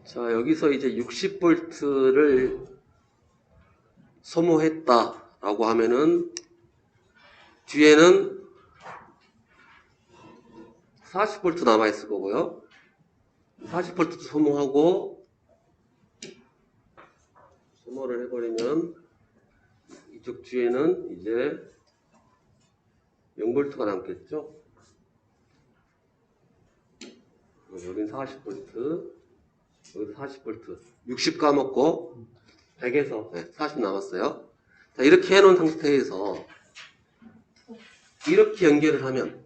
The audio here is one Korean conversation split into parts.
자, 여기서 이제 60V를 소모했다라고 하면은 뒤에는 40V 남아있을 거고요. 40V도 소모하고 소모를 해버리면 이쪽 뒤에는 이제 0V가 남겠죠. 여긴 40V, 여기도 40V, 60 까먹고 100에서 40 남았어요. 자, 이렇게 해놓은 상태에서 이렇게 연결을 하면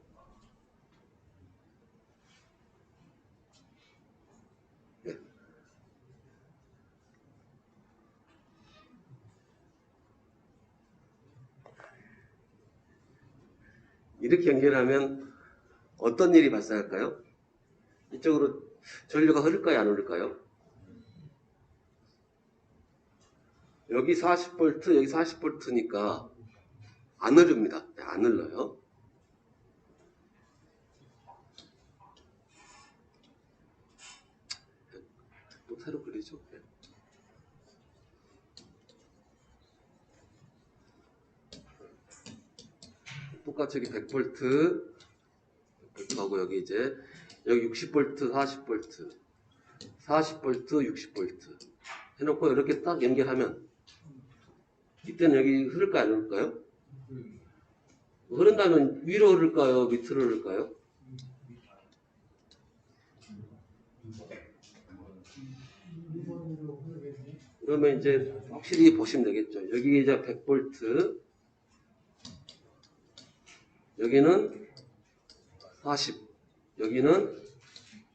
이렇게 연결하면 어떤 일이 발생할까요? 이쪽으로 전류가 흐를까요? 안 흐를까요? 여기 40V, 여기 40V니까 안 흐릅니다. 안 흘러요. 또 새로 그리죠. 똑같이 여기 100V, 100V하고 여기 이제 여기 60V, 40V, 40V, 60V 해놓고 이렇게 딱 연결하면 이때는 여기 흐를까요? 안 흐를까요? 흐른다면 위로 흐를까요? 밑으로 흐를까요? 그러면 이제 확실히 보시면 되겠죠. 여기 이제 100V, 여기는 40, 여기는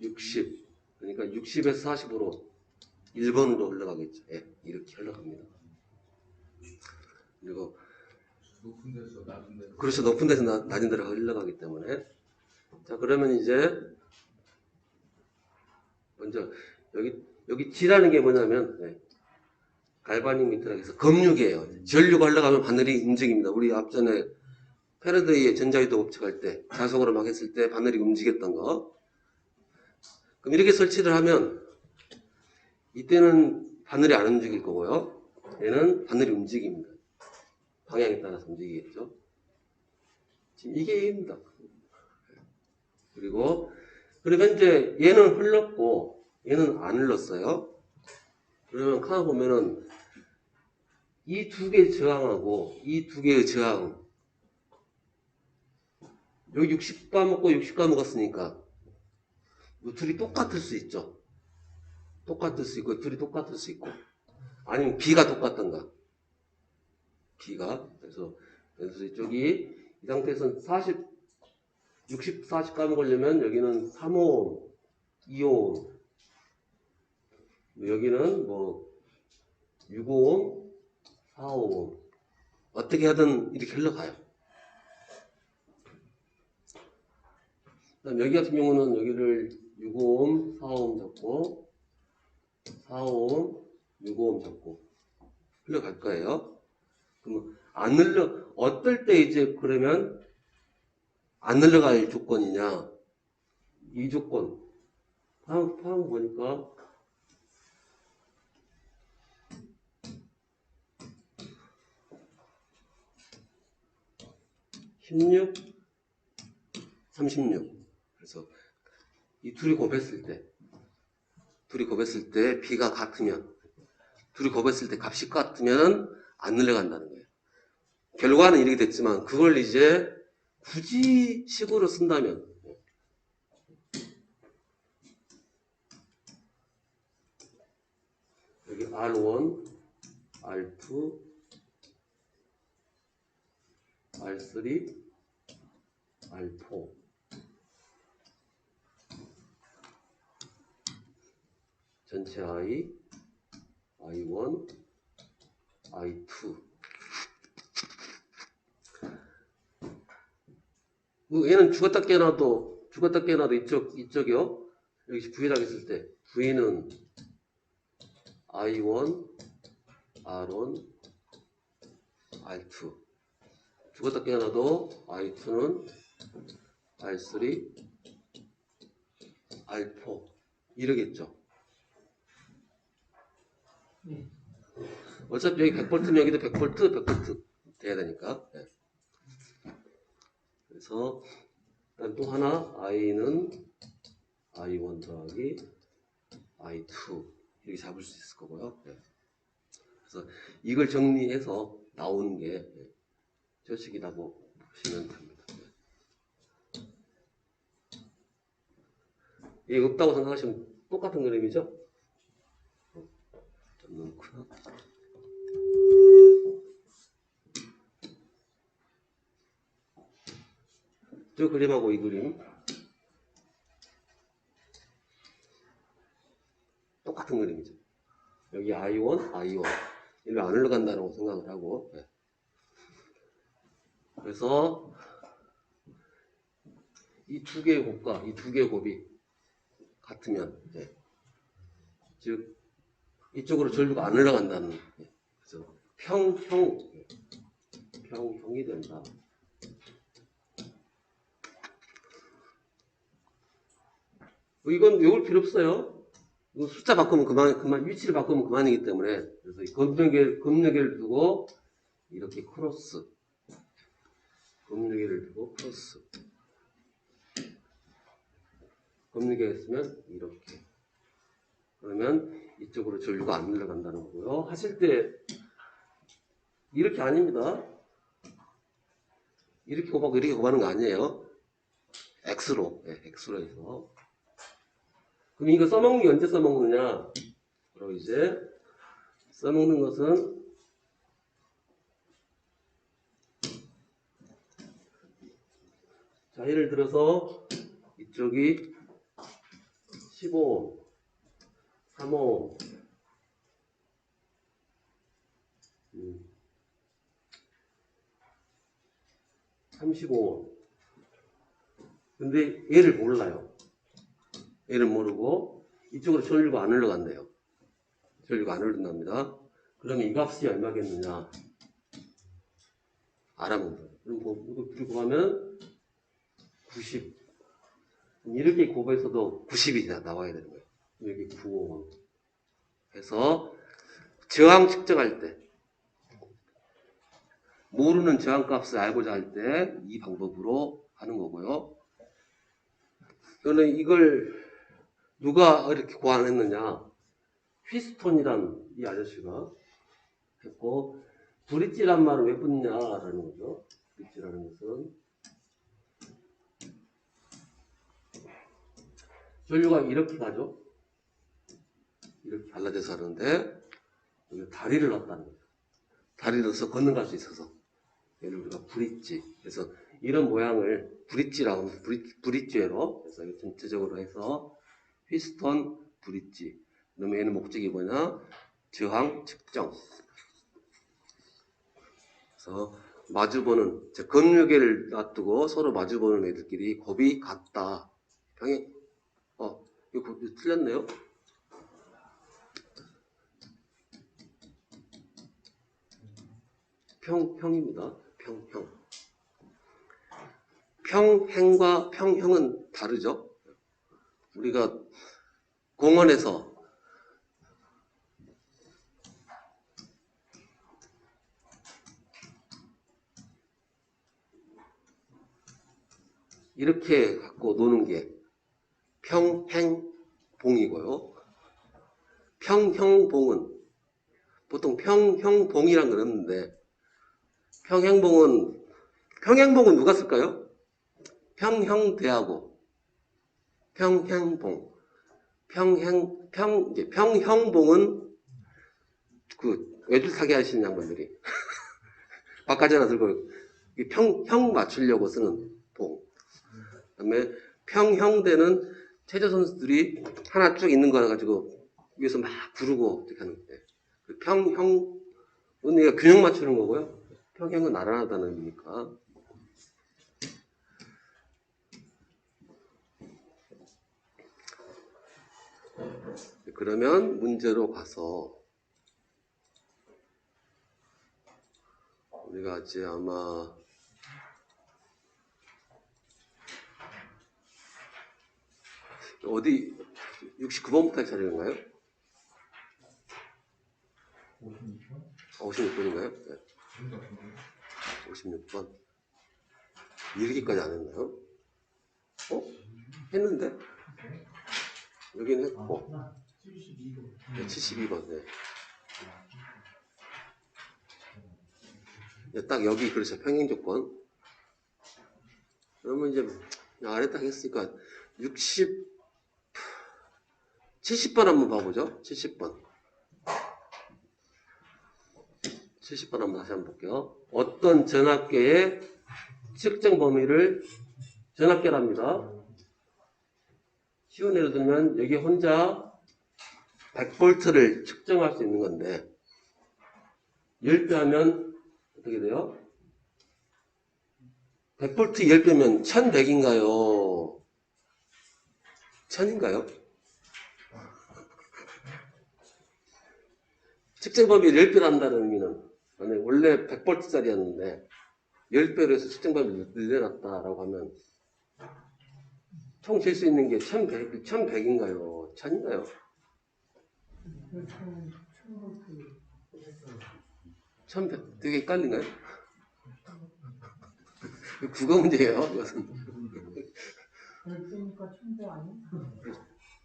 60. 그러니까 60에서 40으로 1번으로 흘러가겠죠. 예, 이렇게 흘러갑니다. 그리고 높은 데서 낮은 데로. 그렇죠. 높은 데서 낮은 데로 흘러가기 때문에. 자, 그러면 이제 먼저 여기 G라는 게 뭐냐면 갈바닉 미터라고 해서 검육이에요. 전류가 흘러가면 바늘이 움직입니다. 우리 앞전에 패러데이의 전자유도 법칙할 때 자석으로 막 했을 때 바늘이 움직였던 거. 그럼 이렇게 설치를 하면 이때는 바늘이 안 움직일 거고요. 얘는 바늘이 움직입니다. 방향에 따라서 움직이겠죠. 지금 이게 A입니다. 그리고 현재 얘는 흘렀고 얘는 안 흘렀어요. 그러면 카드 보면은 이 두 개의 저항하고 이 두 개의 저항, 여기 60가 먹고 60가 먹었으니까 둘이 똑같을 수 있죠. 똑같을 수 있고 둘이 똑같을 수 있고 아니면 B가 똑같던가. B가 그래서 이쪽이 이 상태에서는 60, 40 까먹으려면 여기는 3호, 2호, 여기는 뭐 6호, 4호 어떻게 하든 이렇게 흘러가요. 그다음 여기 같은 경우는 여기를 6호, 4호 잡고 4호, 6호 잡고 흘러갈 거예요. 그럼 안 흘러 어떨 때 이제 그러면 안 흘러갈 조건이냐? 이 조건. 다음 보니까 16, 36. 그래서 이 둘이 곱했을 때 B가 같으면 둘이 곱했을 때 값이 같으면 안 늘어간다는 거예요. 결과는 이렇게 됐지만 그걸 이제 굳이 식으로 쓴다면 여기 R1, R2, R3, R4 전체 I, I1, I2 얘는 죽었다 깨어나도 이쪽이요. 여기 V라고 했을 때 V는 I1, R1, R2 죽었다 깨어나도 I2는 R3, R4 이러겠죠. 어차피 여기 100V면 여기도 100V 돼야 되니까. 네. 그래서 일단 또 하나 i는 i1 더하기 i2 이렇게 잡을 수 있을 거고요. 네. 그래서 이걸 정리해서 나오는 게 저 식이라고 보시면 됩니다. 이게 없다고 생각하시면 똑같은 그림이죠? 좀 넣구나. 저 그림하고 이 그림 똑같은 그림이죠. 여기 I1, I1 이를 안 흘러간다고 생각을 하고 네. 그래서 이 두 개의 곱과 이 두 개의 곱이 같으면 네. 즉 이쪽으로 전류가 안 흘러간다는 네. 그래서 평형이 된다. 이건 외울 필요 없어요. 이거 숫자 바꾸면 그만 위치를 바꾸면 그만이기 때문에 그래서 이 검력계를 두고 이렇게 크로스 검력계를 두고 크로스 검력계가 있으면 이렇게 그러면 이쪽으로 전류가 안 흘러간다는 거고요. 하실 때 이렇게 아닙니다. 이렇게 곱하고 이렇게 곱하는 거 아니에요. X로 네, X로 해서 그럼 이거 써먹는 게 언제 써먹느냐? 그럼 이제 써먹는 것은 자 예를 들어서 이쪽이 15, 3호, 35. 근데 얘를 몰라요. 얘를 모르고 이쪽으로 전류가 안 흘러간대요. 전류가 안 흘러간답니다. 그러면 이 값이 얼마겠느냐? 알아보면 돼요. 그럼 이거 둘이 곱하면 90. 이렇게 곱해서도 90이 나와야 되는 거예요. 여기 95 해서 저항 측정할 때 모르는 저항값을 알고자 할 때 이 방법으로 하는 거고요. 저는 이걸 누가 이렇게 고안했느냐? 휘스톤이란 이 아저씨가 했고 브릿지란 말은 왜 붙냐라는 거죠. 브릿지라는 것은 전류가 이렇게 가죠. 이렇게 갈라져서 하는데 여기 다리를 넣었다는 거죠. 다리를 넣어서 건너갈 수 있어서 얘를 우리가 브릿지 그래서 이런 모양을 브릿지라고 하면 브릿지회로 그래서 전체적으로 해서 휘스톤 브릿지 그러면 얘는 목적이 뭐냐 저항 측정 그래서 마주보는 검유계를 놔두고 서로 마주보는 애들끼리 곱이 같다 평이 이거 틀렸네요. 평입니다. 평행과 평형은 다르죠. 우리가 공원에서 이렇게 갖고 노는 게 평행봉이고요. 평형봉은 보통 평형봉이란 그러는데 평행봉은 누가 쓸까요? 평형대하고 평행봉 이제 평형봉은 그 외줄타기 하시는 양반들이 바깥에나 들고 평형 맞추려고 쓰는 봉. 그다음에 평형대는 체조 선수들이 하나 쭉 있는 거 가지고 위에서 막 구르고 이렇게 하는데 그 평형은 얘가 균형 맞추는 거고요. 평형은 나란하다는 의미니까. 그러면 문제로 가서 우리가 이제 아마 어디 69번부터 차례인가요? 56번인가요? 네. 56번. 이르기까지 안 했나요? 했는데? 여기는 했고. 네, 72번. 네. 네, 딱 여기, 그렇죠. 평행 조건. 그러면 이제, 아래 딱 했으니까, 70번 한번 봐보죠. 70번. 70번 한번 다시 한번 볼게요. 어떤 전압계의 측정 범위를 전압계랍니다. 쉬운 예를 들면 여기 혼자 100V를 측정할 수 있는 건데 10배 하면 어떻게 돼요? 100V 10배면 1100인가요? 1000인가요? 측정 범위를 10배로 한다는 의미는 원래 100V짜리였는데 10배로 해서 측정 범위를 늘려놨다라고 하면 총 잴 수 있는 게 1100인가요? 1000인가요? 1100, 되게 헷갈린가요? 국어 문제예요, 이것은. 그러니까 천배 아니야?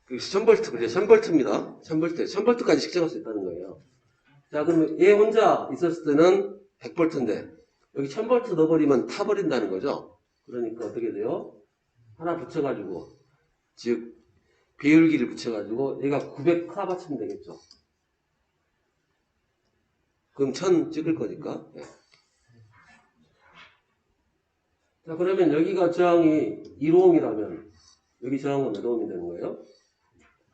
1000V, 그죠? 1000V입니다. 1000V까지 측정할 수 있다는 거예요. 자, 그러면 얘 혼자 있었을 때는 100V인데, 여기 1000V 넣어버리면 타버린다는 거죠? 그러니까 어떻게 돼요? 하나 붙여가지고, 즉, 배율기를 붙여가지고, 얘가 900K 맞추면 되겠죠? 그럼 1000 찍을 거니까. 네. 자, 그러면 여기가 저항이 1ohm이라면, 여기 저항은 몇 ohm이 되는 거예요?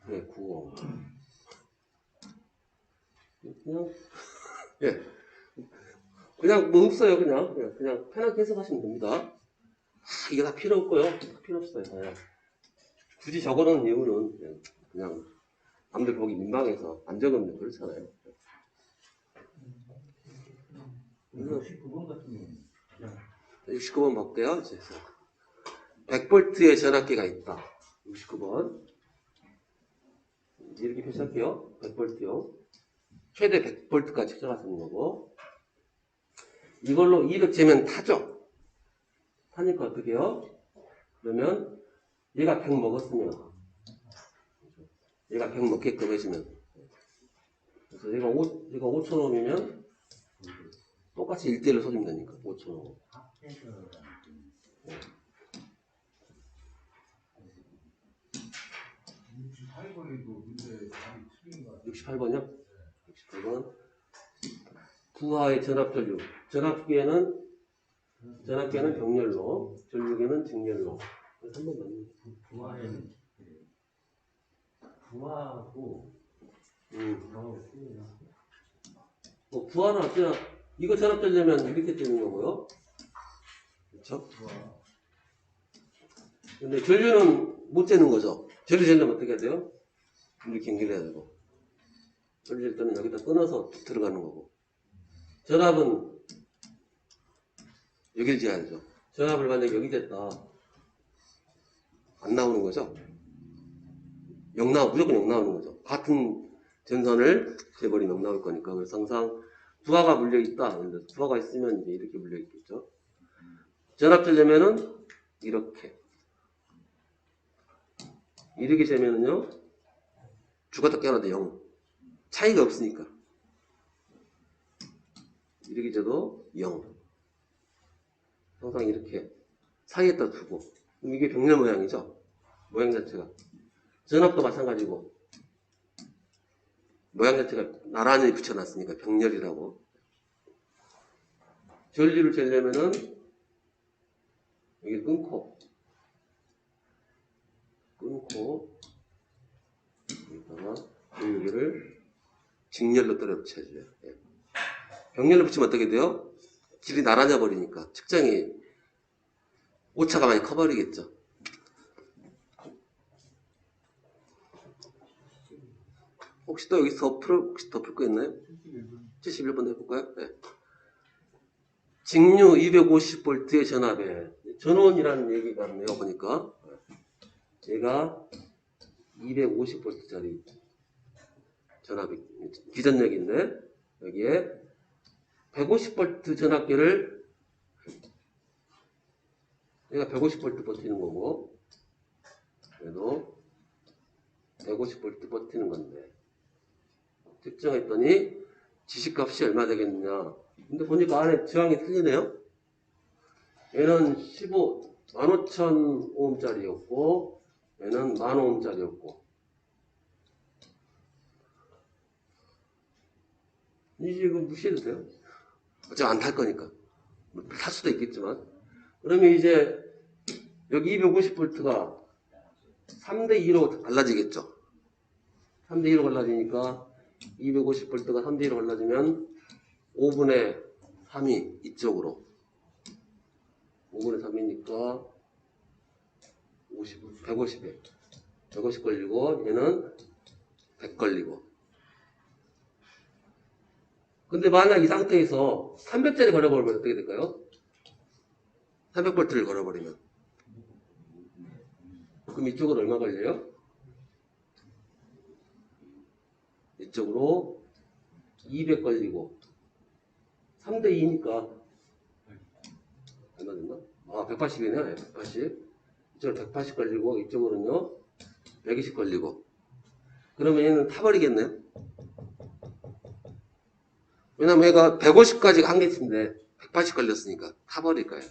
네, 9ohm. 그냥, 예. 그냥 뭐 없어요, 그냥 편하게 해석하시면 됩니다. 이게 다 필요 없고요. 필요 없어요. 예. 굳이 적어놓은 이유는 그냥 남들 보기 민망해서 안 적으면 그렇잖아요. 69번 같은 경우는 69번 볼게요. 100V의 전압계가 있다. 69번. 이렇게 표시할게요. 100V요. 최대 100V까지 측정할 수 있는 거고. 이걸로 200 재면 타죠? 타니까 어떻게 해요? 그러면 얘가 100 먹었으면 얘가 100 먹게끔 해주면 그래서 얘가 5000ohm이면 똑같이 1대1로 쏘면 되니까 5000ohm. 68번에도 문제 답이 틀린 것 같아요. 68번이요? 68번. 부하의 전압 전류. 전압계는 병렬로, 전류계는 직렬로. 그래서 한 번 맞는 부하에는 부하하고 뭐 부하는 어쩌나 이거 전압 되려면 이렇게 되는 거고요. 그렇죠? 근데 전류는 못 재는 거죠. 전류 재려면 어떻게 해야 돼요? 이렇게 연결해야 되고. 전류 잴 때는 여기다 끊어서 들어가는 거고. 전압은 여기를 재야죠. 전압을 만약에 여기 댔다. 안 나오는 거죠? 무조건 0 나오는 거죠. 같은 전선을 재버리면 0 나올 거니까. 그래서 항상 부하가 물려있다. 부하가 있으면 이제 이렇게 물려있겠죠. 전압 재려면은 이렇게 재면은요, 죽었다 깨어나도 0. 차이가 없으니까. 이렇게 재도 0. 항상 이렇게 사이에다 두고. 그럼 이게 병렬 모양이죠? 모양 자체가. 전압도 마찬가지고. 모양 자체가 나란히 붙여놨으니까 병렬이라고. 전류를 재려면은 여기 끊고 여기다가 전류기를 직렬로 떨어 붙여줘요. 예. 병렬로 붙이면 어떻게 돼요? 길이 나란해 버리니까 측정이 오차가 많이 커버리겠죠. 혹시 또 여기서 더 풀 거 있나요? 71번 해볼까요? 네. 직류 250V의 전압에 전원이라는 얘기가 있네요. 보니까 얘가 250V짜리 전압이 기전력인데 여기에 150V 전압계를 얘가 150V 버티는 거고 얘도 150V 버티는 건데 측정했더니 지시값이 얼마 되겠느냐. 근데 보니까 안에 저항이 틀리네요. 얘는 15,000오음짜리였고 얘는 10,000오음짜리였고 이제 이거 무시해도 돼요. 어차피 안 탈 거니까. 탈 수도 있겠지만. 그러면 이제 여기 250V가 3대2로 갈라지겠죠. 3대2로 갈라지니까 250V가 3대2로 갈라지면 5분의 3이 이쪽으로 5분의 3이니까 150에 150 걸리고 얘는 100 걸리고. 근데 만약 이 상태에서 300짜리 걸어버리면 어떻게 될까요? 300V를 걸어버리면 그럼 이쪽으로 얼마 걸려요? 이쪽으로 200 걸리고 3대2니까 얼마 됐나? 아 180이네. 180 이쪽으로 180 걸리고 이쪽으로는요 120 걸리고. 그러면 얘는 타버리겠네요. 왜냐면 얘가 150까지가 한계치인데 180 걸렸으니까 타버릴 거예요.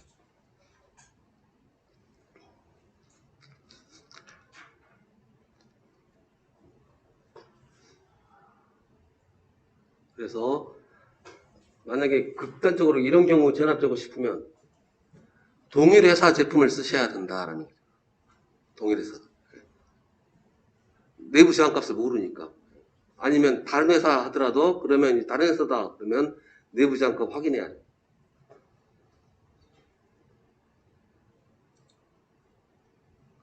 그래서 만약에 극단적으로 이런 경우 전압적으로 싶으면 동일 회사 제품을 쓰셔야 된다라는 거죠. 동일 회사. 내부 저항값을 모르니까. 아니면 다른 회사 하더라도 그러면 다른 회사다 그러면 내부 저항값 확인해야 돼.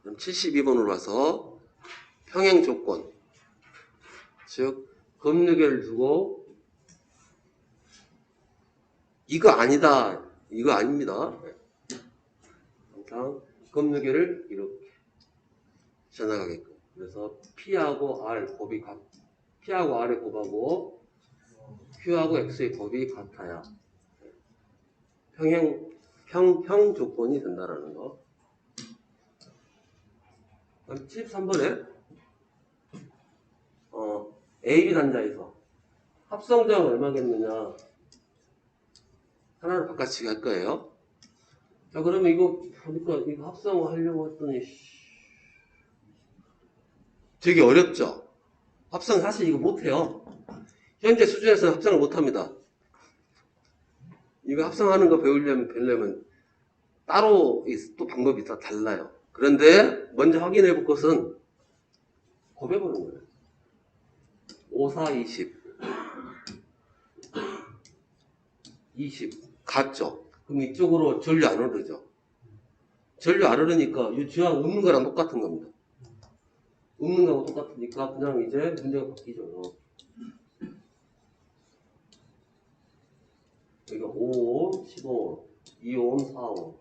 그럼 72번으로 와서 평행 조건, 즉 검유계를 두고 이거 아니다, 이거 아닙니다. 항상 검유계를 이렇게 지나가게끔. 그래서 P하고 R 곱이 P하고 R의 곱하고 Q하고 X의 곱이 같아야 평형 조건이 된다라는 거. 그럼 73번에 AB 단자에서 합성저항 얼마겠느냐 하나를 바꿔치기 할 거예요. 자 그러면 이거 보니까 이거 합성하려고 했더니 되게 어렵죠. 합성 사실 이거 못해요. 현재 수준에서는 합성을 못합니다. 이거 합성하는 거 배우려면 따로 또 방법이 다 달라요. 그런데 먼저 확인해 볼 것은 곱해보는 거예요. 5, 4, 20 같죠? 그럼 이쪽으로 전류 안 오르죠? 전류 안 오르니까 이 저항 없는 거랑 똑같은 겁니다. 없는 거하고 똑같으니까 그냥 이제 문제가 바뀌죠. 여기가 5, 15, 2옴, 4옴.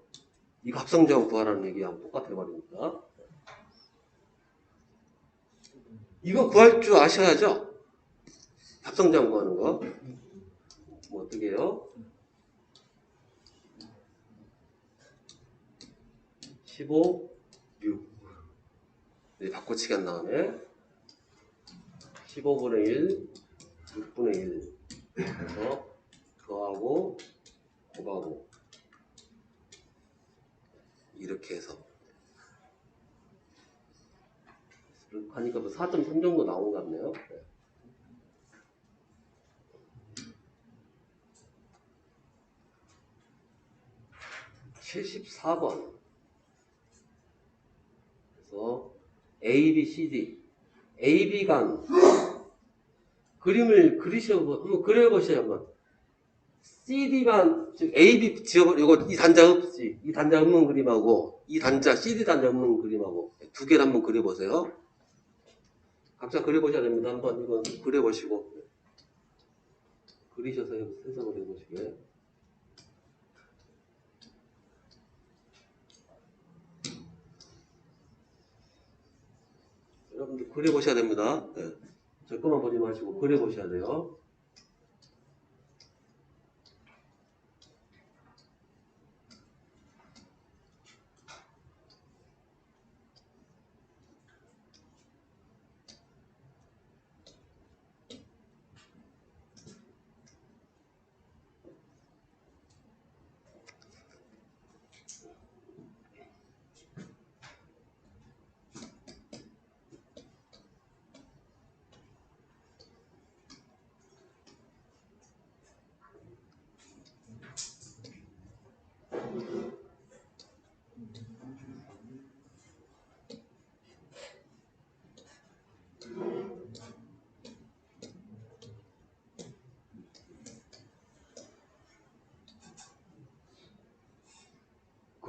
이거 합성저항 구하라는 얘기하고 똑같아 버리니까. 이거 구할 줄 아셔야죠? 합성저항 구하는 거. 뭐 어떻게 해요? 15, 6. 네, 바꿔치기 한 다음에 15분의 1, 6분의 1. 그래서 더하고 곱하고 이렇게 해서 이렇게 하니까 4.3 정도 나온 것 같네요. 74번. 그래서 A, B, C, D. A, B 간 그림을 한번 그려보세요. 한번. CD만, 즉 A, B 이거 이 단자 없이 이 단자 없는 그림하고 이 단자 CD 단자 없는 그림하고 두 개를 한번 그려보세요. 각자 그려보셔야 됩니다. 한번 이거 그려보시고 그리셔서 해석을 해보시게. 여러분들 그려보셔야 됩니다. 네. 저 것만 보지 마시고 그려보셔야 돼요.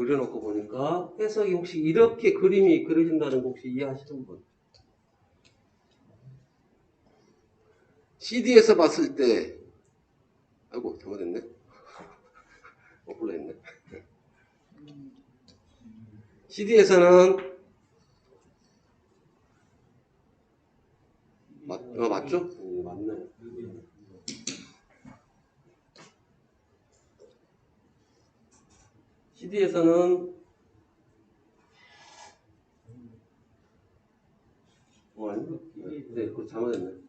그려놓고 보니까 해석이 혹시 이렇게 그림이 그려진다는 거 혹시 이해하시는 분? CD에서 봤을 때, 아이고, 잘못했네. 거꾸로 했네. CD에서는, 맞죠? 네, 맞네. CD에서는, 아닌가? 네, 그거 잘못했네.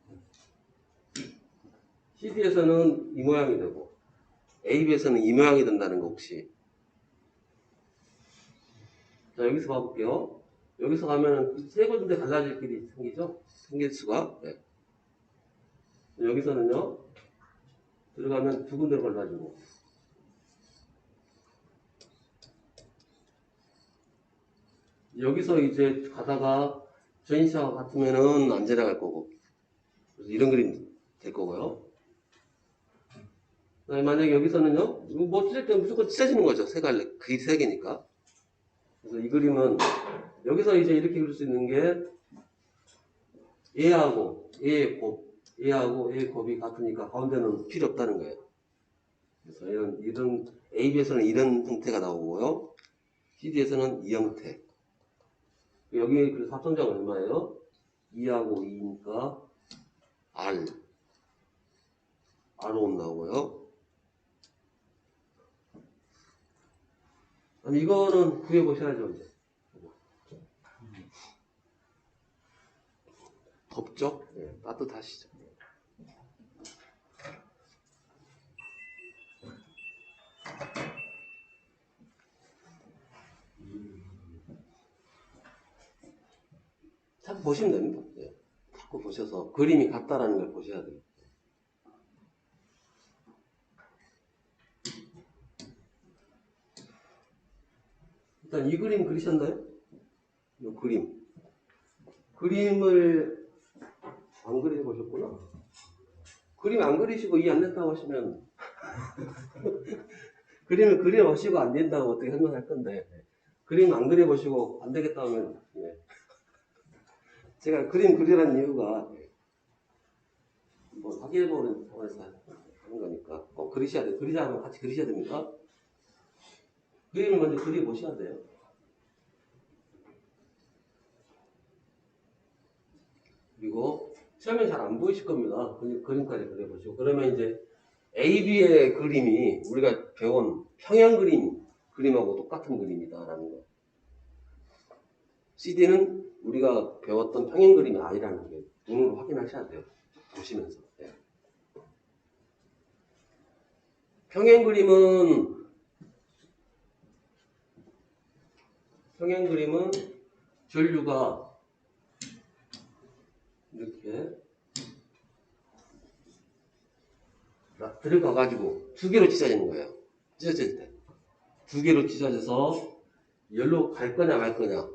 CD에서는 이 모양이 되고, AB에서는 이 모양이 된다는 거 혹시. 자, 여기서 봐볼게요. 여기서 가면은 세 군데 갈라질 길이 생기죠? 생길 수가. 네. 여기서는요, 들어가면 두 군데로 갈라지고. 여기서 이제 가다가 전시차가 같으면은 안 지나갈 거고. 그래서 이런 그림 될 거고요. 만약에 여기서는요, 뭐 찢을 때 무조건 찢어지는 거죠. 세 갈래. 그게 세 개니까. 그래서 이 그림은 여기서 이제 이렇게 그릴 수 있는 게 A하고 A의 곱이 같으니까 가운데는 필요 없다는 거예요. 그래서 이런 AB에서는 이런 형태가 나오고요. CD에서는 이 형태. 여기 그래서 합성자가 얼마예요? 2하고 2니까 R5 나오고요. 그럼 이거는 구해보셔야죠, 이제. 덥죠? 네, 따뜻하시죠? 자꾸 보시면 됩니다. 네. 자꾸 보셔서 그림이 같다라는 걸 보셔야 돼요. 일단 이 그림 그리셨나요? 이 그림. 그림을 안 그려보셨구나. 그림 안 그리시고 이해 안 됐다고 하시면 그림을 그려보시고 안 된다고 어떻게 설명할 건데 그림 안 그려보시고 안 되겠다 하면 예. 제가 그림 그리라는 이유가 뭐 확인해보는 차원에서 하는 거니까 꼭 그리셔야 돼요. 그리자면 같이 그리셔야 됩니까? 그림을 먼저 그려보셔야 돼요. 그리고 처음엔 잘 안 보이실 겁니다. 그림까지 그려보시고 그러면 이제 AB의 그림이 우리가 배운 평행 그림하고 똑같은 그림이다라는 거. CD는 우리가 배웠던 평행 그림이 아니라는 게 눈으로 확인하셔야 돼요. 보시면서. 네. 평행 그림은 전류가 이렇게 들어가가지고 두 개로 찢어지는 거예요. 찢어질 때. 두 개로 찢어져서 열로 갈 거냐 말 거냐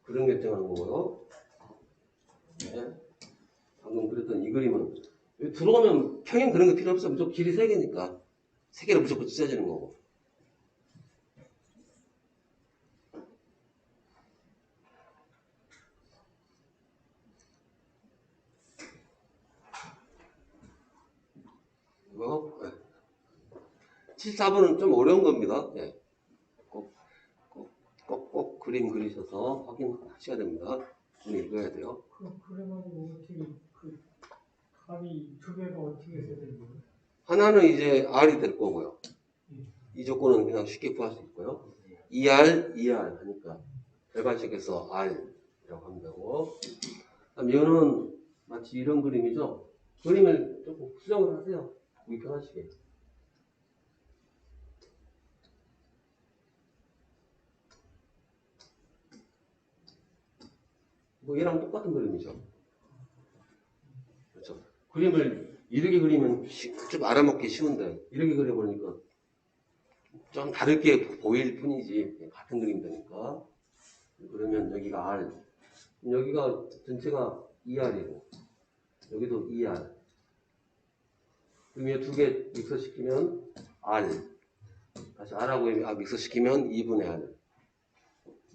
그런 결정하는 거고요. 네. 방금 그랬던 이 그림은 여기 들어가면 평행 그런 거 필요 없어. 무조건 길이 세 개니까 세 개로 무조건 찢어지는 거고. 이거 74번은 좀 어려운 겁니다. 네. 꼭 그림 그리셔서 확인하셔야 됩니다. 좀 읽어야 돼요. 그래가지고 어떻게 그 답이 두 개가 어떻게 해야 되는 거예요? 하나는 이제 R이 될 거고요. 이 조건은 그냥 쉽게 구할 수 있고요. 2R, 2R 하니까 결과식에서 R이라고 하면 되고 그다음 이거는 마치 이런 그림이죠. 그림을 조금 수정을 하세요. 보기 편하시게. 뭐 얘랑 똑같은 그림이죠. 그렇죠. 그림을 이렇게 그리면 좀 알아먹기 쉬운데 이렇게 그려보니까 좀 다르게 보일 뿐이지 같은 그림 되니까. 그러면 여기가 R, 여기가 전체가 2R이고 여기도 2R. 그럼 이 두 개 믹서시키면 R. 다시 R하고 믹스시키면 2분의 R.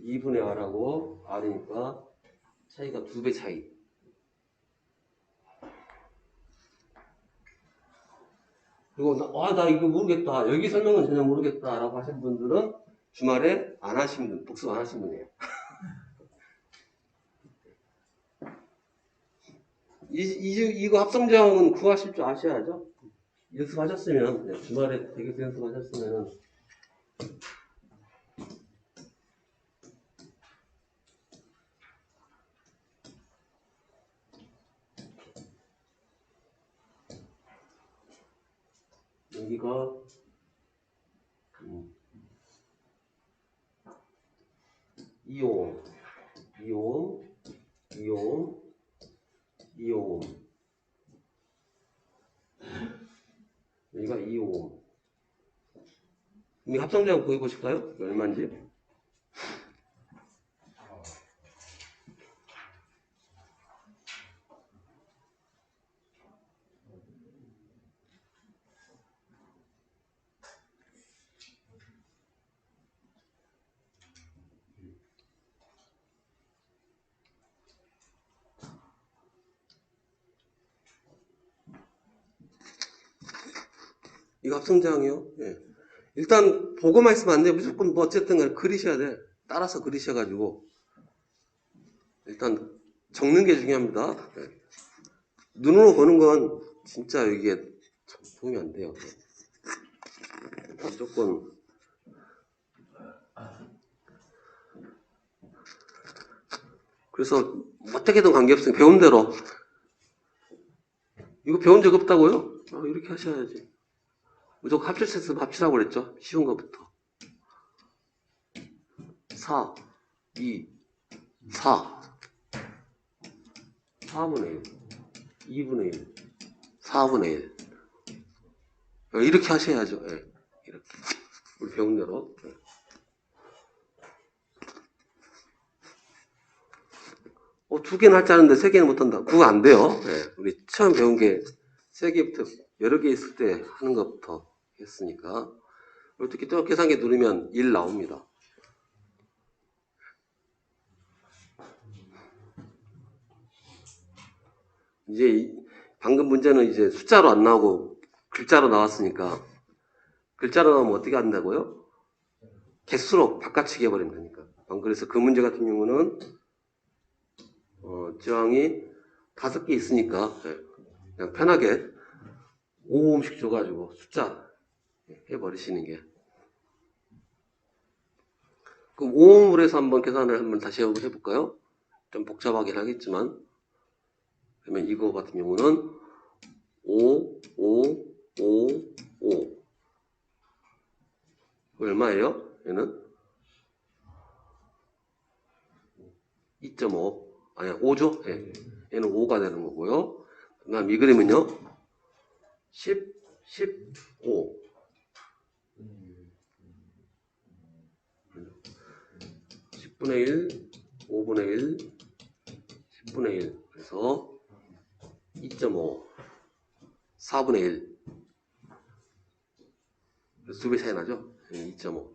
2분의 R하고 R이니까 차이가 2배 차이. 그리고 나 이거 모르겠다. 여기 설명은 전혀 모르겠다. 라고 하신 분들은 주말에 안 하신 분, 복습 안 하신 분이에요. 이거 합성제형은 구하실 줄 아셔야죠. 연습하셨으면, 네, 주말에 되게 연습하셨으면, 여기가, 이온, 여기가 2오. 이 합성제형 구해보실까요? 얼마인지? 이거 합성제형이요? 예. 일단 보고만 있으면 안 돼. 무조건 뭐 어쨌든 간에 그리셔야 돼. 따라서 그리셔가지고 일단 적는 게 중요합니다. 예. 눈으로 보는 건 진짜 이게 도움이 안 돼요. 무조건 그래서 어떻게든 관계없으니 배운 대로 이거 배운 적 없다고요? 이렇게 하셔야지. 무조건 합칠했으면 합치라고 그랬죠. 쉬운 것부터. 4, 2, 4, 4분의 1, 2분의 1, 4분의 1. 이렇게 하셔야죠. 예. 이렇게. 우리 배운 대로. 예. 두 개는 할 줄 아는데 세 개는 못한다. 그거 안 돼요. 예. 우리 처음 배운 게 세 개부터 여러 개 있을 때 하는 것부터 했으니까. 어떻게 또 계산기 누르면 1 나옵니다. 이제 방금 문제는 이제 숫자로 안 나오고 글자로 나왔으니까 글자로 나오면 어떻게 한다고요? 개수로 바꿔치기 해버리면 되니까. 그래서 그 문제 같은 경우는 저항이 5개 있으니까 그냥 편하게 5ohm씩 줘가지고 숫자 해버리시는 게. 그럼 5ohm으로 해서 한번 계산을 한번 다시 해볼까요? 좀 복잡하긴 하겠지만. 그러면 이거 같은 경우는 5, 5, 5, 5. 얼마예요? 얘는 2.5. 아니야, 5죠? 예. 얘는 5가 되는 거고요. 그 다음 이 그림은요? 10, 15. 10분의 1, 5분의 1, 10분의 1. 그래서 2.5, 4분의 1. 그래서 2배 차이 나죠? 2.5.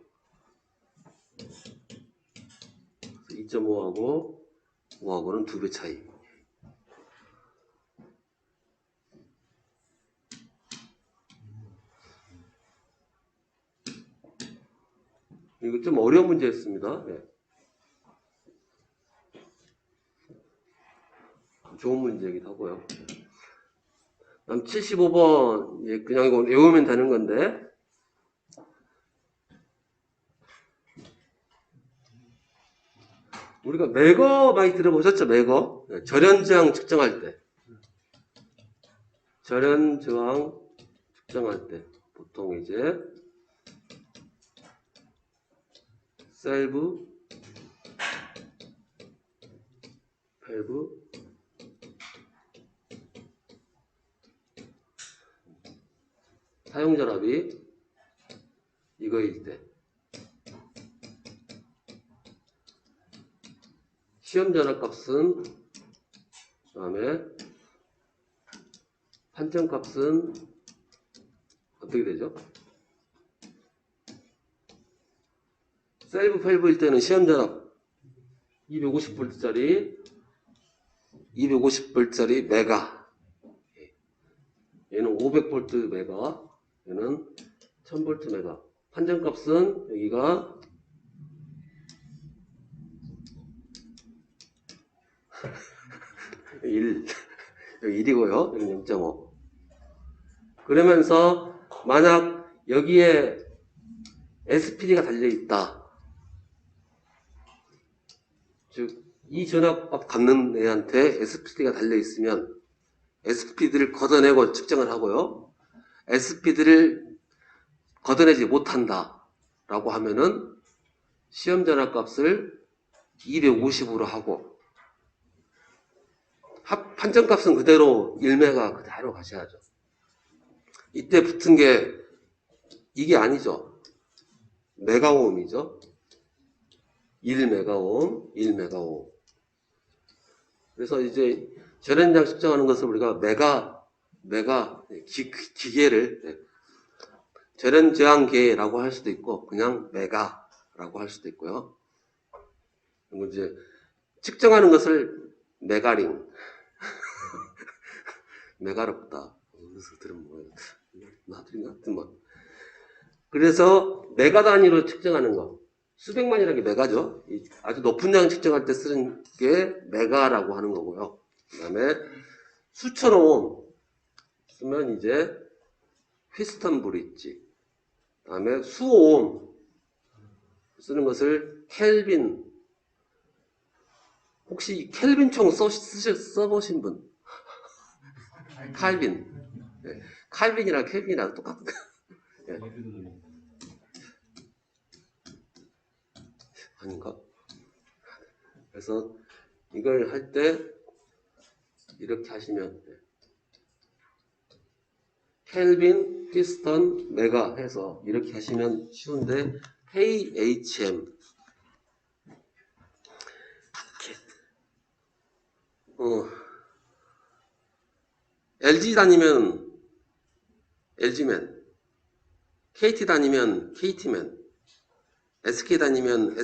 2.5하고 5하고는 2배 차이. 이거 좀 어려운 문제였습니다. 네. 좋은 문제이기도 하고요. 다음 75번 그냥 이거 외우면 되는 건데 우리가 매거 많이 들어보셨죠? 매거 절연저항 측정할 때 절연저항 측정할 때 보통 이제 셀브 밸브 사용전압이 이거일 때 시험 전압값은 그 다음에 판정값은 어떻게 되죠? 셀프 12일 때는 시험 전압 250V짜리 메가. 얘는 500V 메가. 얘는 1000V 메가. 판정값은 여기가 1, 여기 1이고요. 여기 0.5. 그러면서 만약 여기에 SPD가 달려있다. 즉, 이 전압값 갖는 애한테 SPD가 달려있으면 SPD를 걷어내고 측정을 하고요. SPD를 걷어내지 못한다. 라고 하면은 시험 전압값을 250으로 하고 판정값은 그대로 1메가 그대로 가셔야죠. 이때 붙은 게 이게 아니죠. 메가오음이죠. 1메가오음, 1메가오음. 그래서 이제 전현장 측정하는 것을 우리가 기계를 전현 저항계라고 할 수도 있고 그냥 메가라고 할 수도 있고요. 그리고 이제 측정하는 것을 메가링. 메가롭다. 그래서 들으면 뭐예요? 나들인가? 하여튼 뭐. 그래서 메가 단위로 측정하는 거. 수백만이라는 게 메가죠. 아주 높은 양 측정할 때 쓰는 게 메가라고 하는 거고요. 그 다음에 수천 오hm 쓰면 이제 휘스턴 브릿지. 그 다음에 수오hm 쓰는 것을 켈빈. 혹시 켈빈총 써보신 분? 칼빈. 네. 칼빈이랑 켈빈이랑 똑같은 거. 네. 아닌가? 그래서 이걸 할 때 이렇게 하시면 돼. 켈빈, 피스턴, 메가 해서 이렇게 하시면 쉬운데 KHM LG 다니면 LG맨, KT 다니면 KT맨, SK 다니면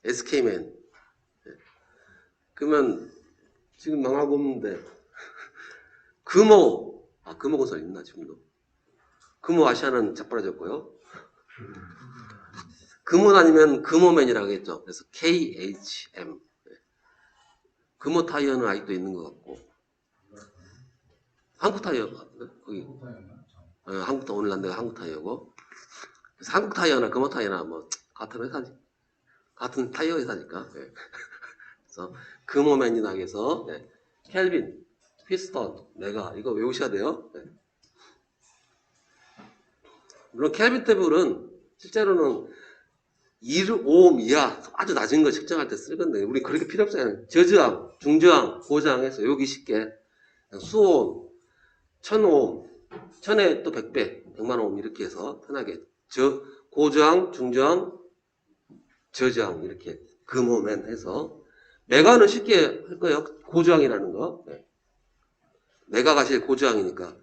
SK맨. 그러면 지금 망하고 없는데 금호건설 있나 지금도? 금호 아시아는 자빠져졌고요. 금호 다니면 금호맨이라고 했죠. 그래서 KHM. 금호 타이어는 아직도 있는 것 같고. 한국 타이어 거기 한국 타이어 오늘 난 데가 한국 타이어고. 그래서 한국 타이어나 금호 타이어나 뭐 같은 회사지. 같은 타이어 회사니까. 네. 그래서 금호맨이나 해서 네. 켈빈, 피스턴, 메가 이거 외우셔야 돼요. 네. 물론 켈빈 테이블은 실제로는 1오hm 이하 아주 낮은 거 측정할 때 쓸 건데 우리 그렇게 필요 없어요. 저저항, 중저항, 고저항 해서 외우기 쉽게 수오hm, 1000오hm, 1000에 또 100배, 100만 오hm 이렇게 해서 편하게 고저항, 중저항, 저저항 이렇게 금호맨 해서 메가는 쉽게 할 거예요. 고저항이라는 거. 네. 메가가 제일 고저항이니까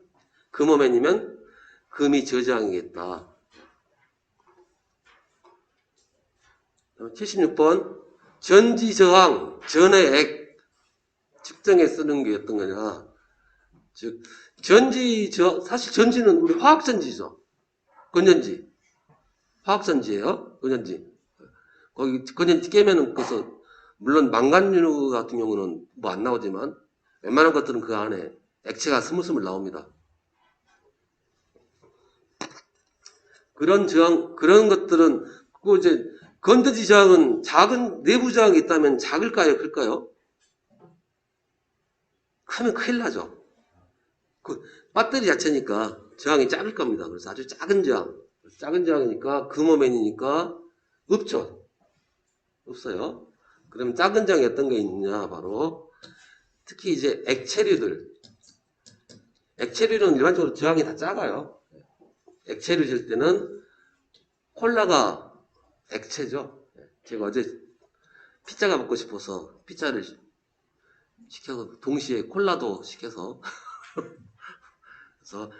금호맨이면 금이 저저항이겠다. 76번 전지저항, 전의 액 측정에 쓰는 게 어떤 거냐. 즉 사실 전지는 우리 화학전지죠. 건전지. 화학전지예요. 건전지. 거기 건전지 깨면은 그래서 물론 망간류 같은 경우는 뭐 안 나오지만 웬만한 것들은 그 안에 액체가 스물스물 나옵니다. 그런 저항, 그런 것들은 그 이제 건전지 저항은 작은 내부 저항이 있다면 작을까요, 클까요? 크면 큰일 나죠. 그 배터리 자체니까 저항이 작을 겁니다. 그래서 아주 작은 저항, 작은 저항이니까 금호맨이니까 없죠. 없어요. 그럼 작은 저항이 어떤 게 있느냐, 바로 특히 이제 액체류들. 액체류는 일반적으로 저항이 다 작아요. 액체류 질 때는 콜라가 액체죠. 제가 어제 피자가 먹고 싶어서 피자를 시켜서 동시에 콜라도 시켜서 그래서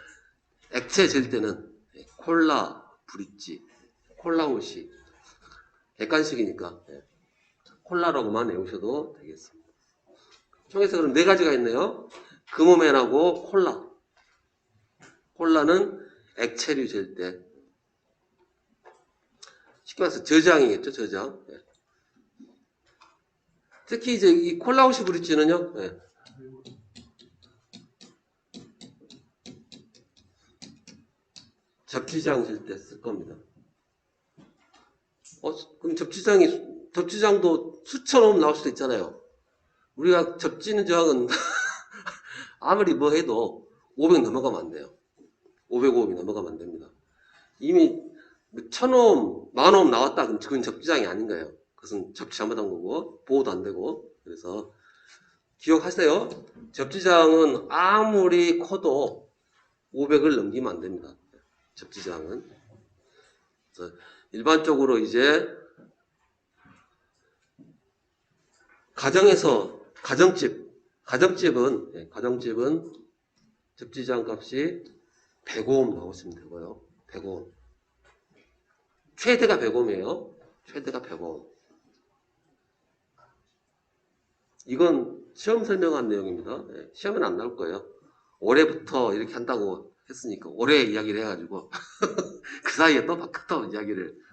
액체 질 때는 콜라 브릿지, 콜라오시, 객관식이니까. 예. 콜라라고만 외우셔도 되겠습니다. 총에서 그럼 4가지가 있네요. 금호면하고 콜라. 콜라는 액체류 잴 때. 쉽게 말해서 저장이겠죠, 저장. 예. 특히 이제 이 콜라우시 브릿지는요, 예. 접지장 잴 때 쓸 겁니다. 그럼 접지장도 수천 옴 나올 수도 있잖아요. 우리가 접지는 저항은 아무리 뭐 해도 500 넘어가면 안 돼요. 500옴이 넘어가면 안 됩니다. 이미 1000옴, 10,000옴 나왔다. 그럼 그건 접지장이 아닌 거예요. 그것은 접지 잘못한 거고, 보호도 안 되고. 그래서 기억하세요. 접지장은 아무리 커도 500을 넘기면 안 됩니다. 접지장은. 그래서 일반적으로 이제 가정집은 접지장 값이 100옴 나오시면 되고요. 100옴. 최대가 100옴이에요. 최대가 100옴. 이건 시험 설명한 내용입니다. 시험은 안 나올 거예요. 올해부터 이렇게 한다고 했으니까 올해 이야기를 해가지고 그 사이에 또 바깥도 이야기를.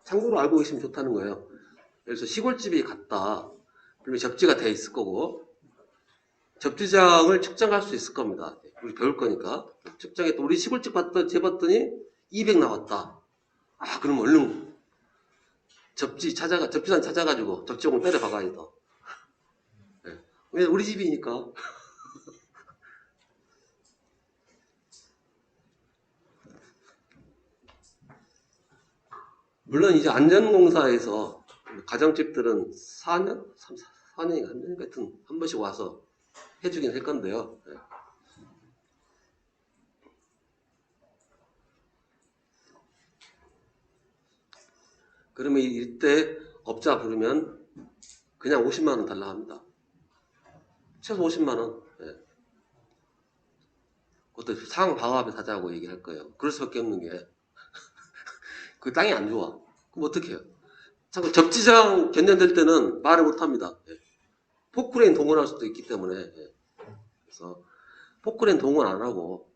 참고로 알고 계시면 좋다는 거예요. 그래서 시골집이 같다. 그러면 접지가 돼 있을 거고 접지장을 측정할 수 있을 겁니다. 우리 배울 거니까. 측정해 또 우리 시골집 재봤더니 200 나왔다. 그럼 얼른 접지산 찾아가지고 접지공을 때려 박아야 돼. 왜 우리 집이니까. 물론 이제 안전공사에서 가정집들은 4년? 4년인가 3년 같은 한 번씩 와서 해주긴 할 건데요. 그러면 이때 업자 부르면 그냥 50만원 달라 합니다. 최소 50만원. 그것도 상황 방어합에 사자고 얘기할 거예요. 그럴 수밖에 없는 게 그 땅이 안 좋아. 그럼 어떻게 해요? 참 접지장 견뎌낼 때는 말을 못 합니다. 포크레인 동원할 수도 있기 때문에. 그래서 포크레인 동원 안 하고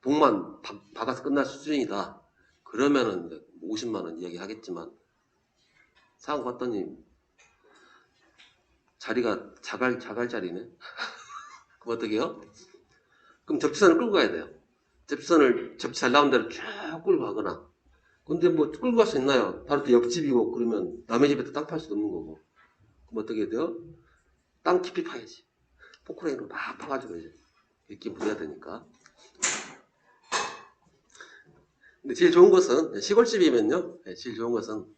봉만 박아서 끝날 수준이다. 그러면은 50만원 이야기 하겠지만 상황 봤더니 자리가 자갈 자리네. 그럼 어떻게 해요? 그럼 접지선을 끌고 가야 돼요. 접지선을 접지 잘 나온 데를 쭉 끌고 가거나. 근데 뭐 끌고 갈 수 있나요? 바로 또 옆집이고 그러면 남의 집에 또 땅 팔 수도 없는 거고. 그럼 어떻게 해야 돼요? 땅 깊이 파야지. 포크레인으로 막 파가지고 이제 이렇게 묻어야 되니까. 근데 제일 좋은 것은 시골집이면요. 제일 좋은 것은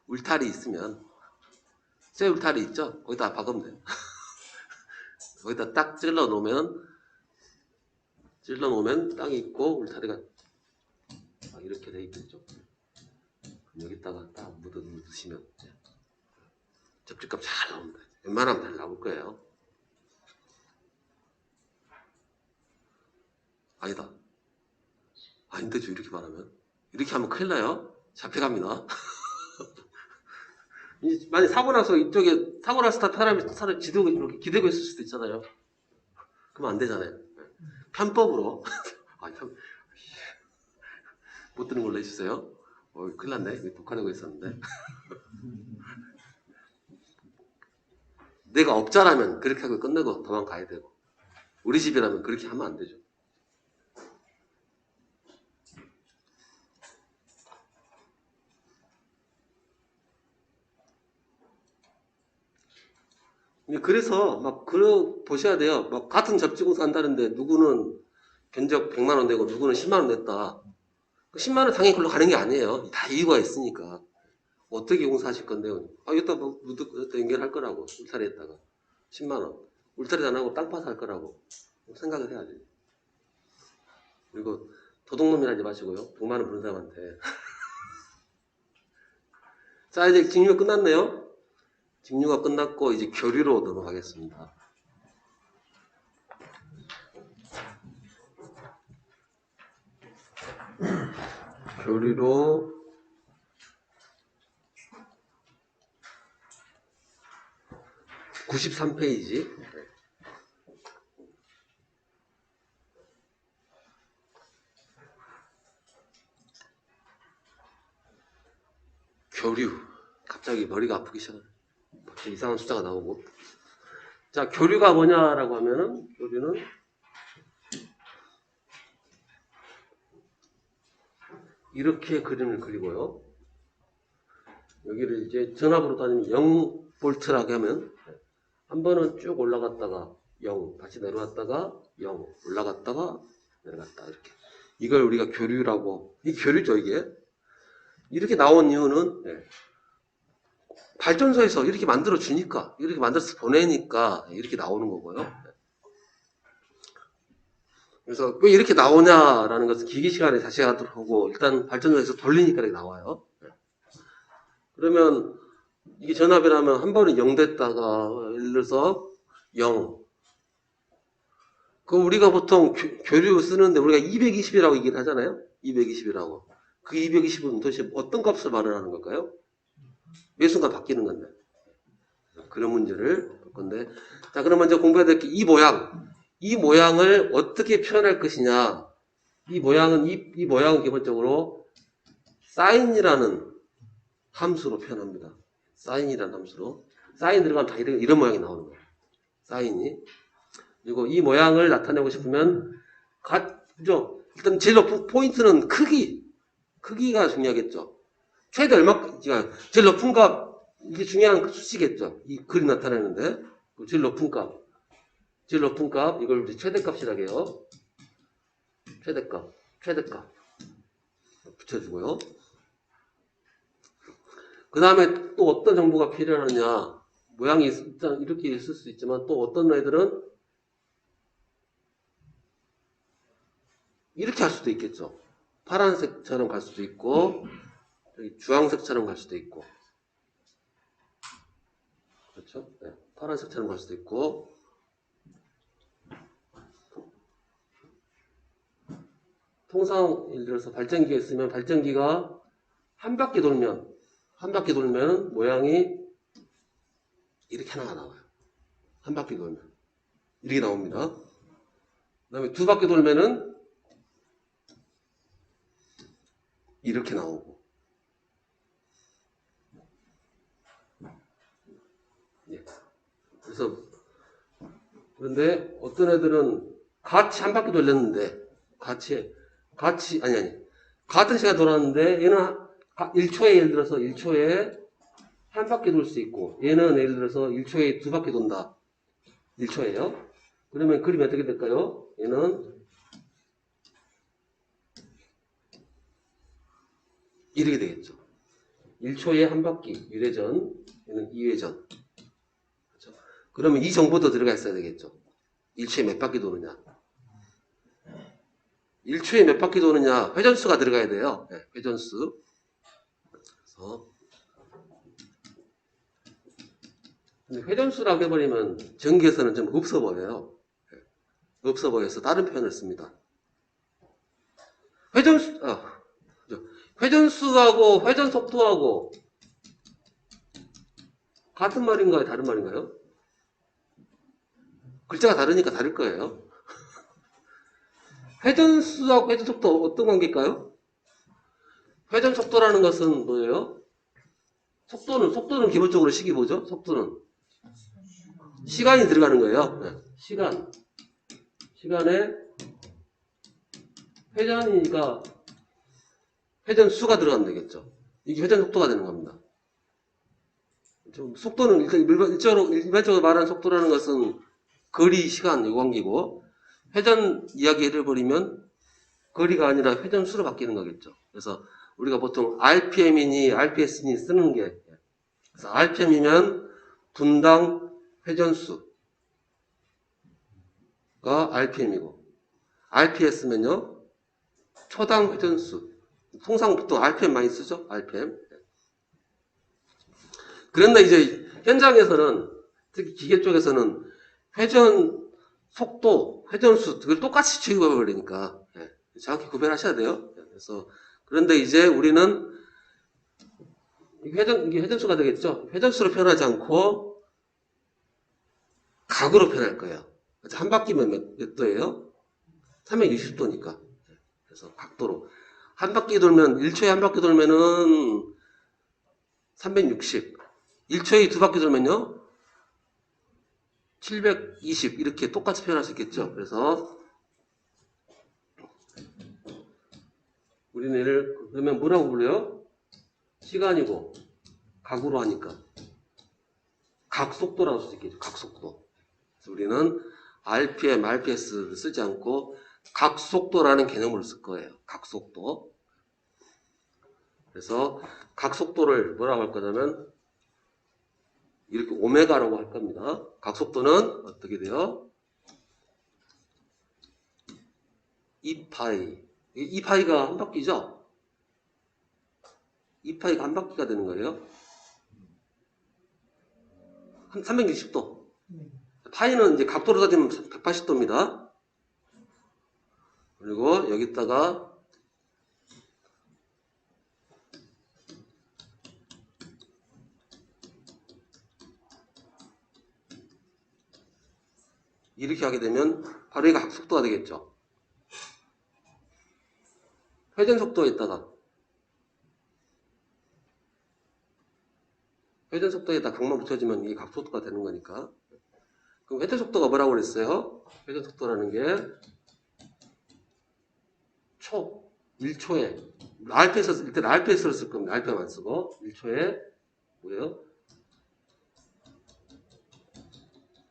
울타리 있으면 쇠 울타리 있죠? 거기다 박으면 돼요. 거기다 딱 찔러 놓으면 땅이 있고 울타리가 막 이렇게 돼 있겠죠. 여기다가 딱 묻으시면 접지값 잘 나옵니다. 웬만하면 잘 나올 거예요. 아닌데죠. 이렇게 말하면. 이렇게 하면 큰일 나요. 잡혀갑니다. 만약 사고 나서 이쪽에 사고 났을 때 사람이 이렇게 기대고 있을 수도 있잖아요. 그러면 안 되잖아요. 편법으로 못 드는 걸로 해주세요. 큰일 났네. 독하려고 했었는데. 내가 업자라면 그렇게 하고 끝내고 도망가야 되고 우리 집이라면 그렇게 하면 안 되죠. 그래서 보셔야 돼요. 같은 접지공사 한다는데 누구는 견적 100만원 내고 누구는 10만원 냈다. 10만원 당연히 그걸로 가는 게 아니에요. 다 이유가 있으니까. 어떻게 공사하실 건데요? 여기다 연결할 거라고. 울타리에다가 10만원. 울타리 안 하고 땅 파서 할 거라고 생각을 해야지. 그리고 도둑놈이라 하지 마시고요. 100만원 부른 사람한테. 자, 이제 직류가 끝났네요. 직류가 끝났고 이제 교류로 넘어가겠습니다. 교류로 93페이지. 교류. 갑자기 머리가 아프기 시작하네. 갑자기 이상한 숫자가 나오고. 자, 교류가 뭐냐라고 하면은, 교류는 이렇게 그림을 그리고요. 여기를 이제 전압으로 따지면 0볼트라고 하면, 한 번은 쭉 올라갔다가 0, 다시 내려왔다가 0, 올라갔다가 내려갔다, 이렇게. 이걸 우리가 교류라고, 이게 교류죠, 이게. 이렇게 나온 이유는, 발전소에서 이렇게 만들어 주니까, 이렇게 만들어서 보내니까 이렇게 나오는 거고요. 그래서 왜 이렇게 나오냐라는 것은 기계 시간에 다시 하도록 하고, 일단 발전소에서 돌리니까 이렇게 나와요. 그러면 이게 전압이라면 한 번은 0 됐다가, 예를 들어서 0. 그 우리가 보통 교류 쓰는데 우리가 220이라고 얘기를 하잖아요. 220이라고. 그 220은 도대체 어떤 값을 말하는 걸까요? 매 순간 바뀌는 건데. 그런 문제를 볼 건데. 자, 그럼 먼저 공부해야 될 게 이 모양. 이 모양을 어떻게 표현할 것이냐. 이 모양은 기본적으로 사인이라는 함수로 표현합니다. 사인이라는 함수로. 사인 들어가면 다 이런 모양이 나오는 거예요. 사인이. 그리고 이 모양을 나타내고 싶으면, 그죠? 일단 제일 높은 포인트는 크기가 중요하겠죠. 최대 제일 높은 값, 이게 중요한 수치겠죠. 이 그림 나타내는데. 제일 높은 값, 이걸 이제 최대값이라고 해요. 최대값. 붙여주고요. 그 다음에 또 어떤 정보가 필요하느냐. 모양이 일단 이렇게 있을 수 있지만 또 어떤 애들은 이렇게 할 수도 있겠죠. 파란색처럼 갈 수도 있고, 주황색처럼 갈 수도 있고. 그렇죠? 네. 파란색처럼 갈 수도 있고. 통상, 예를 들어서 발전기가 있으면 발전기가 한 바퀴 돌면 모양이 이렇게 하나가 나와요. 한 바퀴 돌면. 이렇게 나옵니다. 그 다음에 두 바퀴 돌면은 이렇게 나오고. 예. 그래서, 그런데 어떤 애들은 같이 한 바퀴 돌렸는데, 같은 시간 돌았는데, 얘는 1초에 예를 들어서 1초에 한 바퀴 돌 수 있고, 얘는 예를 들어서 1초에 두 바퀴 돈다. 1초에요. 그러면 그림이 어떻게 될까요? 얘는 이렇게 되겠죠. 1초에 한 바퀴, 1회전, 얘는 2회전. 그렇죠? 그러면 이 정보도 들어가 있어야 되겠죠. 1초에 몇 바퀴 도느냐. 1초에 몇 바퀴 도느냐, 회전수가 들어가야 돼요. 네, 회전수. 그래서 근데 회전수라고 해버리면 전기에서는 좀 없어 보여요. 네, 없어 보여서 다른 표현을 씁니다. 회전수하고 회전 속도하고 같은 말인가요? 다른 말인가요? 글자가 다르니까 다를 거예요. 회전수하고 회전 속도 어떤 관계일까요? 회전 속도라는 것은 뭐예요? 속도는 기본적으로 식이 뭐죠? 속도는 시간이 들어가는 거예요. 네. 시간에 회전이니까 회전수가 들어가면 되겠죠. 이게 회전 속도가 되는 겁니다. 속도는 일반적으로 말하는 속도라는 것은 거리, 시간, 이 관계고, 회전 이야기를 해버리면 거리가 아니라 회전수로 바뀌는 거겠죠. 그래서 우리가 보통 RPM이니 RPS니 쓰는 게, 그래서 RPM이면 분당 회전수가 RPM이고, RPS면요 초당 회전수. 통상 보통 RPM 많이 쓰죠? RPM. 그런데 이제 현장에서는, 특히 기계 쪽에서는 회전 속도, 회전수, 그걸 똑같이 취급해버리니까, 정확히 구별하셔야 돼요. 그래서 그런데 이제 우리는 이게 회전수가 되겠죠. 회전수로 표현하지 않고 각으로 표현할 거예요. 한 바퀴면 몇 도예요? 360도니까. 그래서 각도로 한 바퀴 돌면 1초에 한 바퀴 돌면은 360. 1초에 두 바퀴 돌면요 720 이렇게 똑같이 표현할 수 있겠죠. 그래서 우리는 얘를 그러면 뭐라고 불러요? 시간이고 각으로 하니까 각속도라고 쓸 수 있겠죠. 각속도. 그래서 우리는 RPM, RPS를 쓰지 않고 각속도라는 개념을 쓸 거예요. 각속도. 그래서 각속도를 뭐라고 할 거냐면 이렇게 오메가라고 할 겁니다. 각속도는 어떻게 돼요? 2파이. 2파이가 한 바퀴죠? 2파이가 한 바퀴가 되는 거예요. 한 360도. 파이는 이제 각도로 따지면 180도입니다. 그리고 여기다가 이렇게 하게 되면 바로 이가 각속도가 되겠죠. 회전속도에다가 각만 붙여주면 이게 각속도가 되는 거니까. 그럼 회전속도가 뭐라고 그랬어요? 회전속도라는 게 1초에 RPS 일단 RPS를 쓸 겁니다. RPM 안 쓰고 1초에 뭐예요?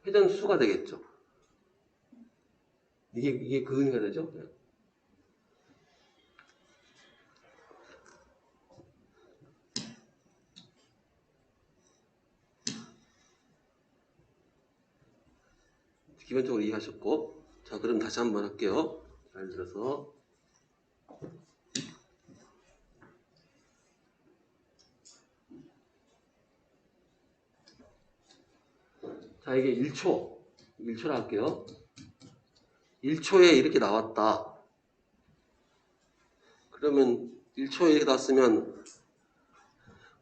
회전수가 되겠죠. 이게 그 의미가 되죠. 기본적으로 이해하셨고, 자 그럼 다시 한번 할게요. 잘 들어서 자 이게 1초라 할게요. 1초에 이렇게 나왔다. 그러면 1초에 이렇게 나왔으면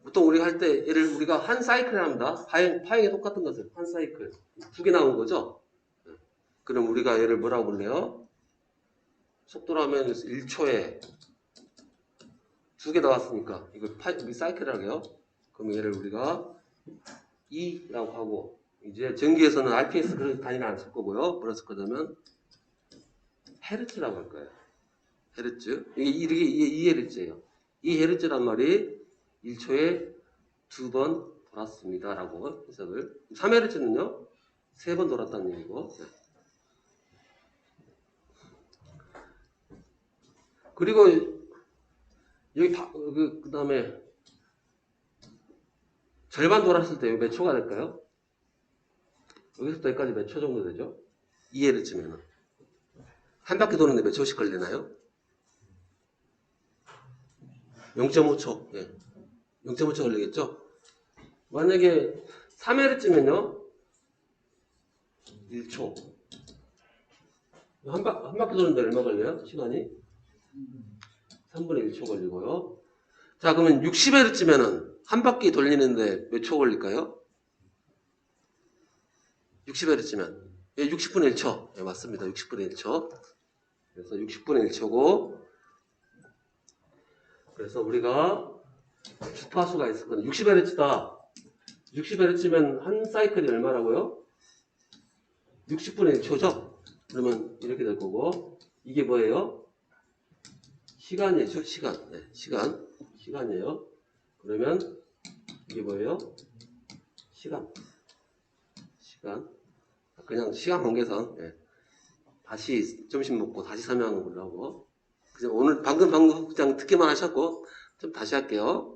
보통 우리가 할 때 얘를 우리가 한 사이클을 합니다. 파행이 똑같은 것을 한 사이클 두 개 나온 거죠. 그럼 우리가 얘를 뭐라고 불러요? 속도로 하면 1초에 두 개 나왔으니까 이걸 사이클이라고 해요. 그럼 얘를 우리가 2라고 하고 이제 전기에서는 RPS 그런 단위를 안 쓸 거고요. 뭐라 쓸 거냐면 헤르츠라고 할 거예요. 헤르츠. 이게 2헤르츠예요. 2헤르츠란 말이 1초에 2번 돌았습니다. 라고 해석을. 3헤르츠는요? 3번 돌았다는 얘기고. 그리고 여기 그 다음에 절반 돌았을 때 몇 초가 될까요? 여기서부터 여기까지 몇 초 정도 되죠? 2헤르츠면은 한 바퀴 도는데 몇 초씩 걸리나요? 0.5초. 예. 0.5초 걸리겠죠? 만약에 3Hz면요? 1초. 한 바퀴 도는데 얼마 걸려요? 시간이? 3분의 1초 걸리고요. 자, 그러면 60Hz면은 한 바퀴 돌리는데 몇 초 걸릴까요? 60Hz면. 예, 60분의 1초. 예, 맞습니다. 60분의 1초. 그래서 60분의 1초고, 그래서 우리가 주파수가 있었거든요. 60Hz다. 60Hz면 한 사이클이 얼마라고요? 60분의 1초죠? 그러면 이렇게 될 거고, 이게 뭐예요? 시간이죠, 시간. 네, 시간이에요. 그러면 이게 뭐예요? 시간. 그냥 시간 관계상, 네. 다시 점심 먹고 다시 설명하는 걸로 하고, 그냥 오늘 방금 그냥 듣기만 하셨고, 좀 다시 할게요.